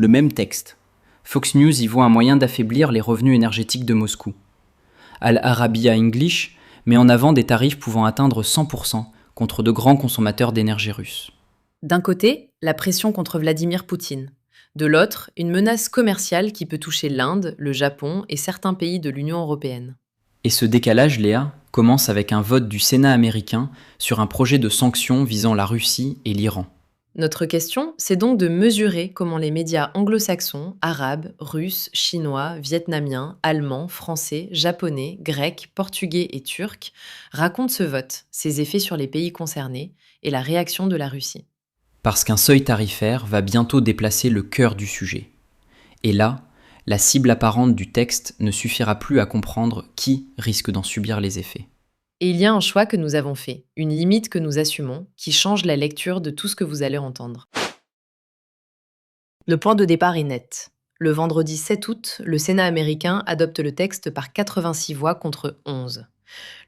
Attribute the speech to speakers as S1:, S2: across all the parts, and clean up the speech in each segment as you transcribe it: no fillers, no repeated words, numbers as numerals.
S1: le même texte. Fox News y voit un moyen d'affaiblir les revenus énergétiques de Moscou. Al Arabiya English met en avant des tarifs pouvant atteindre 100% contre de grands consommateurs d'énergie russe.
S2: D'un côté, la pression contre Vladimir Poutine. De l'autre, une menace commerciale qui peut toucher l'Inde, le Japon et certains pays de l'Union européenne.
S1: Et ce décalage, Léa, commence avec un vote du Sénat américain sur un projet de sanctions visant la Russie et l'Iran.
S2: Notre question, c'est donc de mesurer comment les médias anglo-saxons, arabes, russes, chinois, vietnamiens, allemands, français, japonais, grecs, portugais et turcs racontent ce vote, ses effets sur les pays concernés et la réaction de la Russie.
S1: Parce qu'un seuil tarifaire va bientôt déplacer le cœur du sujet. Et là, la cible apparente du texte ne suffira plus à comprendre qui risque d'en subir les effets.
S2: Et il y a un choix que nous avons fait, une limite que nous assumons, qui change la lecture de tout ce que vous allez entendre. Le point de départ est net. Le vendredi 7 août, le Sénat américain adopte le texte par 86 voix contre 11.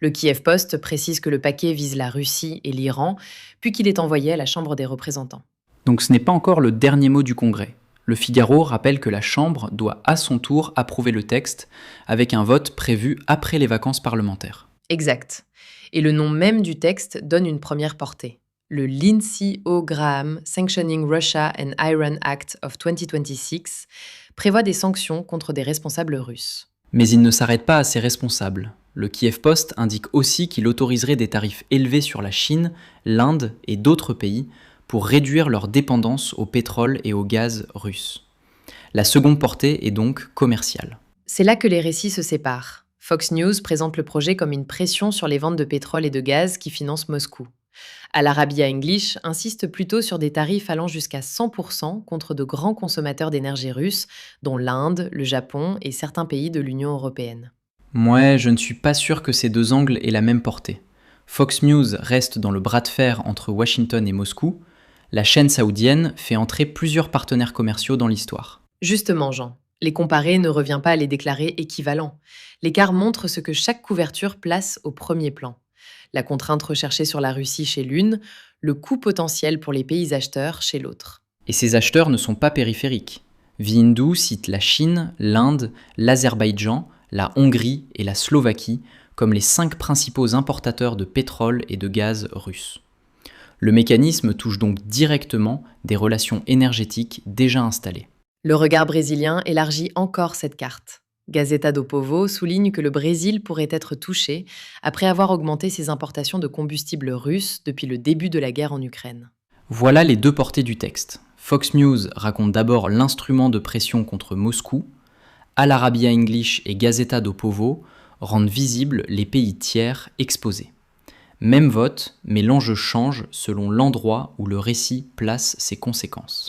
S2: Le Kiev Post précise que le paquet vise la Russie et l'Iran, puis qu'il est envoyé à la Chambre des représentants.
S1: Donc ce n'est pas encore le dernier mot du Congrès. Le Figaro rappelle que la Chambre doit à son tour approuver le texte, avec un vote prévu après les vacances parlementaires.
S2: Exact. Et le nom même du texte donne une première portée. Le Lindsey O. Graham Sanctioning Russia and Iran Act of 2026 prévoit des sanctions contre des responsables russes.
S1: Mais il ne s'arrête pas à ces responsables. Le Kiev Post indique aussi qu'il autoriserait des tarifs élevés sur la Chine, l'Inde et d'autres pays pour réduire leur dépendance au pétrole et au gaz russe. La seconde portée est donc commerciale.
S2: C'est là que les récits se séparent. Fox News présente le projet comme une pression sur les ventes de pétrole et de gaz qui financent Moscou. Al Arabiya English insiste plutôt sur des tarifs allant jusqu'à 100% contre de grands consommateurs d'énergie russe, dont l'Inde, le Japon et certains pays de l'Union européenne.
S1: Moi, je ne suis pas sûr que ces deux angles aient la même portée. Fox News reste dans le bras de fer entre Washington et Moscou. La chaîne saoudienne fait entrer plusieurs partenaires commerciaux dans l'histoire.
S2: Justement, Jean, les comparer ne revient pas à les déclarer équivalents. L'écart montre ce que chaque couverture place au premier plan. La contrainte recherchée sur la Russie chez l'une, le coût potentiel pour les pays acheteurs chez l'autre.
S1: Et ces acheteurs ne sont pas périphériques. Vindu cite la Chine, l'Inde, l'Azerbaïdjan, la Hongrie et la Slovaquie comme les 5 principaux importateurs de pétrole et de gaz russes. Le mécanisme touche donc directement des relations énergétiques déjà installées.
S2: Le regard brésilien élargit encore cette carte. Gazeta do Povo souligne que le Brésil pourrait être touché après avoir augmenté ses importations de combustible russe depuis le début de la guerre en Ukraine.
S1: Voilà les deux portées du texte. Fox News raconte d'abord l'instrument de pression contre Moscou. Al Arabiya English et Gazeta do Povo rendent visibles les pays tiers exposés. Même vote, mais l'enjeu change selon l'endroit où le récit place ses conséquences.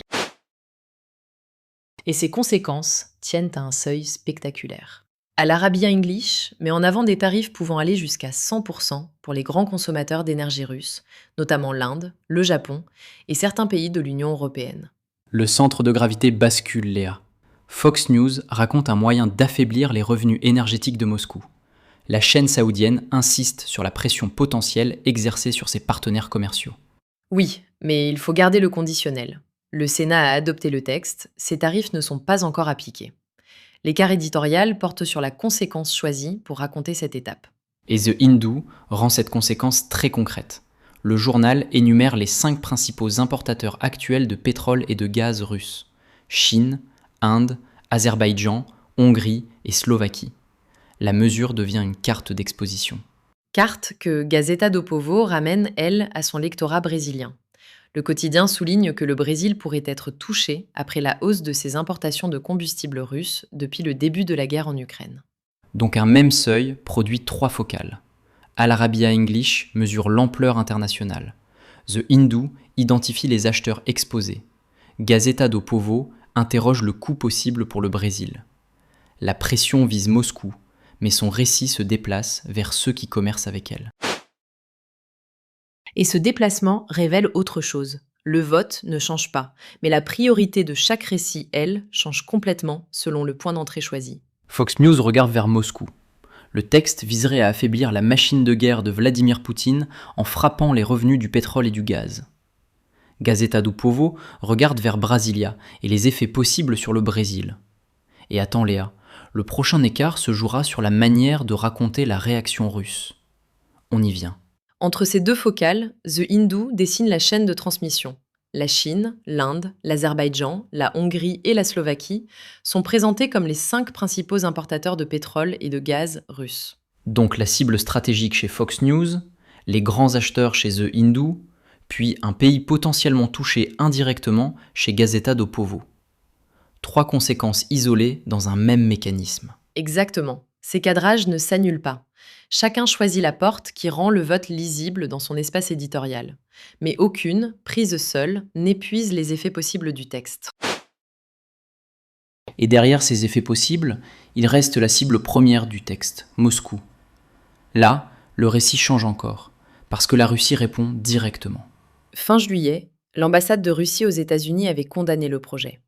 S2: Et ces conséquences tiennent à un seuil spectaculaire. Al Arabiya English met en avant des tarifs pouvant aller jusqu'à 100% pour les grands consommateurs d'énergie russe, notamment l'Inde, le Japon et certains pays de l'Union européenne.
S1: Le centre de gravité bascule, Léa. Fox News raconte un moyen d'affaiblir les revenus énergétiques de Moscou. La chaîne saoudienne insiste sur la pression potentielle exercée sur ses partenaires commerciaux.
S2: Oui, mais il faut garder le conditionnel. Le Sénat a adopté le texte, ces tarifs ne sont pas encore appliqués. L'écart éditorial porte sur la conséquence choisie pour raconter cette étape.
S1: Et The Hindu rend cette conséquence très concrète. Le journal énumère les 5 principaux importateurs actuels de pétrole et de gaz russes. Chine, Inde, Azerbaïdjan, Hongrie et Slovaquie. La mesure devient une carte d'exposition.
S2: Carte que Gazeta do Povo ramène, elle, à son lectorat brésilien. Le quotidien souligne que le Brésil pourrait être touché après la hausse de ses importations de combustible russe depuis le début de la guerre en Ukraine.
S1: Donc un même seuil produit 3 focales. Al Arabiya English mesure l'ampleur internationale. The Hindu identifie les acheteurs exposés. Gazeta do Povo interroge le coût possible pour le Brésil. La pression vise Moscou, mais son récit se déplace vers ceux qui commercent avec elle.
S2: Et ce déplacement révèle autre chose. Le vote ne change pas, mais la priorité de chaque récit, elle, change complètement selon le point d'entrée choisi.
S1: Fox News regarde vers Moscou. Le texte viserait à affaiblir la machine de guerre de Vladimir Poutine en frappant les revenus du pétrole et du gaz. Gazeta do Povo regarde vers Brasilia et les effets possibles sur le Brésil. Et attends Léa, le prochain écart se jouera sur la manière de raconter la réaction russe. On y vient.
S2: Entre ces deux focales, The Hindu dessine la chaîne de transmission. La Chine, l'Inde, l'Azerbaïdjan, la Hongrie et la Slovaquie sont présentés comme les 5 principaux importateurs de pétrole et de gaz russes.
S1: Donc la cible stratégique chez Fox News, les grands acheteurs chez The Hindu, puis un pays potentiellement touché indirectement chez Gazeta do Povo. 3 conséquences isolées dans un même mécanisme.
S2: Exactement. Ces cadrages ne s'annulent pas. Chacun choisit la porte qui rend le vote lisible dans son espace éditorial. Mais aucune, prise seule, n'épuise les effets possibles du texte.
S1: Et derrière ces effets possibles, il reste la cible première du texte, Moscou. Là, le récit change encore, parce que la Russie répond directement.
S2: Fin juillet, l'ambassade de Russie aux États-Unis avait condamné le projet.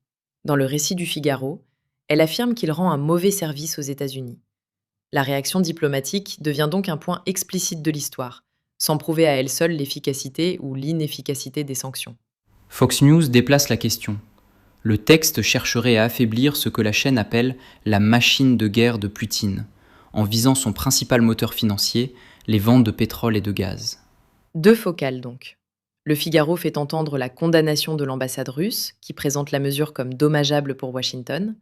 S2: Dans le récit du Figaro, elle affirme qu'il rend un mauvais service aux États-Unis. La réaction diplomatique devient donc un point explicite de l'histoire, sans prouver à elle seule l'efficacité ou l'inefficacité des sanctions.
S1: Fox News déplace la question. Le texte chercherait à affaiblir ce que la chaîne appelle la machine de guerre de Poutine, en visant son principal moteur financier, les ventes de pétrole et de gaz.
S2: 2 focales donc. Le Figaro fait entendre la condamnation de l'ambassade russe, qui présente la mesure comme dommageable pour Washington.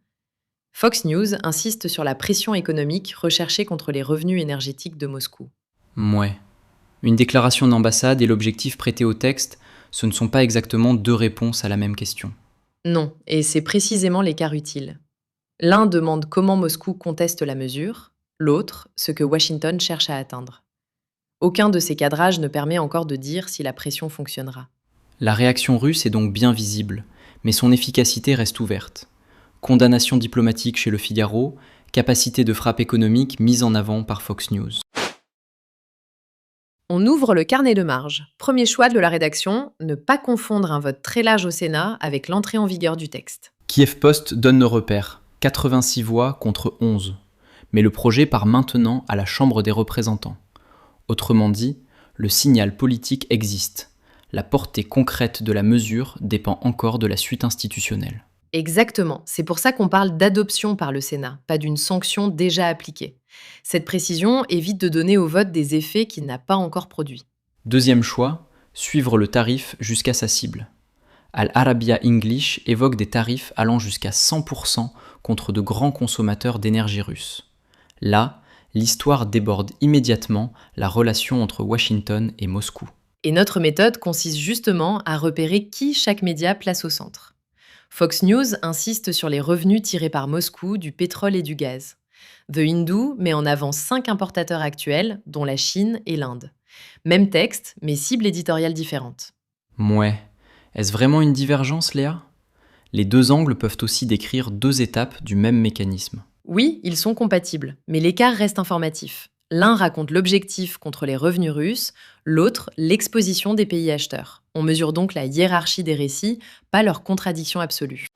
S2: Fox News insiste sur la pression économique recherchée contre les revenus énergétiques de Moscou.
S1: Mouais. Une déclaration d'ambassade et l'objectif prêté au texte, ce ne sont pas exactement 2 réponses à la même question.
S2: Non, et c'est précisément l'écart utile. L'un demande comment Moscou conteste la mesure, l'autre ce que Washington cherche à atteindre. Aucun de ces cadrages ne permet encore de dire si la pression fonctionnera.
S1: La réaction russe est donc bien visible, mais son efficacité reste ouverte. Condamnation diplomatique chez Le Figaro, capacité de frappe économique mise en avant par Fox News.
S2: On ouvre le carnet de marge. Premier choix de la rédaction, ne pas confondre un vote très large au Sénat avec l'entrée en vigueur du texte.
S1: Kiev Post donne le repère, 86 voix contre 11. Mais le projet part maintenant à la Chambre des représentants. Autrement dit, le signal politique existe. La portée concrète de la mesure dépend encore de la suite institutionnelle.
S2: Exactement, c'est pour ça qu'on parle d'adoption par le Sénat, pas d'une sanction déjà appliquée. Cette précision évite de donner au vote des effets qu'il n'a pas encore produits.
S1: Deuxième choix, suivre le tarif jusqu'à sa cible. Al Arabiya English évoque des tarifs allant jusqu'à 100% contre de grands consommateurs d'énergie russe. Là, l'histoire déborde immédiatement la relation entre Washington et Moscou.
S2: Et notre méthode consiste justement à repérer qui chaque média place au centre. Fox News insiste sur les revenus tirés par Moscou du pétrole et du gaz. The Hindu met en avant 5 importateurs actuels, dont la Chine et l'Inde. Même texte, mais cible éditoriale différente.
S1: Mouais. Est-ce vraiment une divergence, Léa ? Les 2 angles peuvent aussi décrire 2 étapes du même mécanisme.
S2: Oui, ils sont compatibles, mais l'écart reste informatif. L'un raconte l'objectif contre les revenus russes, l'autre l'exposition des pays acheteurs. On mesure donc la hiérarchie des récits, pas leur contradiction absolue.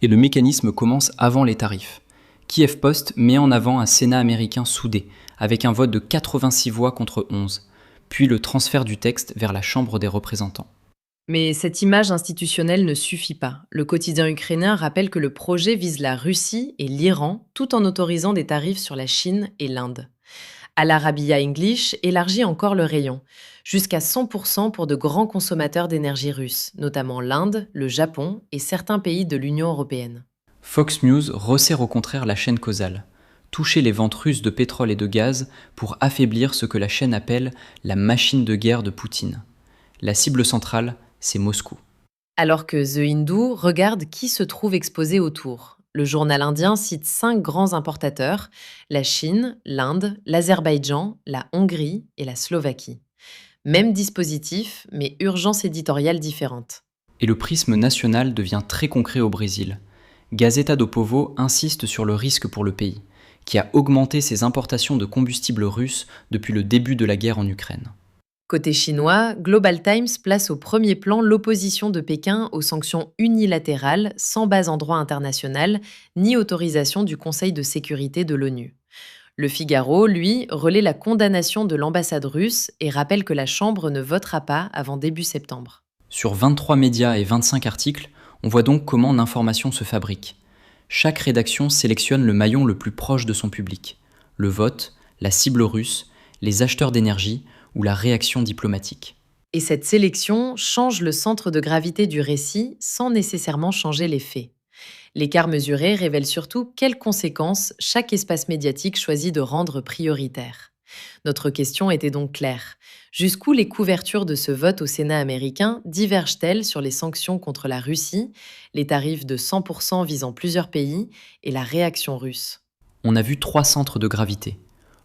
S1: Et le mécanisme commence avant les tarifs. Kiev Post met en avant un Sénat américain soudé, avec un vote de 86 voix contre 11, puis le transfert du texte vers la Chambre des représentants.
S2: Mais cette image institutionnelle ne suffit pas. Le quotidien ukrainien rappelle que le projet vise la Russie et l'Iran, tout en autorisant des tarifs sur la Chine et l'Inde. Al Arabiya English élargit encore le rayon, jusqu'à 100% pour de grands consommateurs d'énergie russe, notamment l'Inde, le Japon et certains pays de l'Union européenne.
S1: Fox News resserre au contraire la chaîne causale, toucher les ventes russes de pétrole et de gaz pour affaiblir ce que la chaîne appelle la machine de guerre de Poutine. La cible centrale, c'est Moscou.
S2: Alors que The Hindu regarde qui se trouve exposé autour. Le journal indien cite 5 grands importateurs, la Chine, l'Inde, l'Azerbaïdjan, la Hongrie et la Slovaquie. Même dispositif, mais urgence éditoriale différente.
S1: Et le prisme national devient très concret au Brésil. Gazeta do Povo insiste sur le risque pour le pays, qui a augmenté ses importations de combustible russe depuis le début de la guerre en Ukraine.
S2: Côté chinois, Global Times place au premier plan l'opposition de Pékin aux sanctions unilatérales sans base en droit international ni autorisation du Conseil de sécurité de l'ONU. Le Figaro, lui, relaie la condamnation de l'ambassade russe et rappelle que la Chambre ne votera pas avant début septembre.
S1: Sur 23 médias et 25 articles, on voit donc comment l'information se fabrique. Chaque rédaction sélectionne le maillon le plus proche de son public. Le vote, la cible russe, les acheteurs d'énergie ou la réaction diplomatique.
S2: Et cette sélection change le centre de gravité du récit sans nécessairement changer les faits. L'écart mesuré révèle surtout quelles conséquences chaque espace médiatique choisit de rendre prioritaire. Notre question était donc claire. Jusqu'où les couvertures de ce vote au Sénat américain divergent-elles sur les sanctions contre la Russie, les tarifs de 100% visant plusieurs pays et la réaction russe?
S1: On a vu 3 centres de gravité.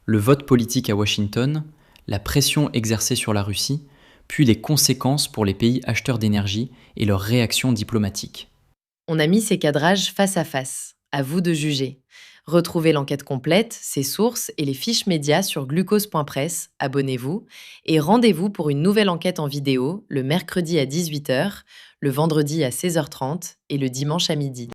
S1: Le vote politique à Washington, la pression exercée sur la Russie, puis les conséquences pour les pays acheteurs d'énergie et leur réaction diplomatique.
S2: On a mis ces cadrages face à face. À vous de juger. Retrouvez l'enquête complète, ses sources et les fiches médias sur glucose.press, abonnez-vous, et rendez-vous pour une nouvelle enquête en vidéo le mercredi à 18h, le vendredi à 16h30 et le dimanche à midi.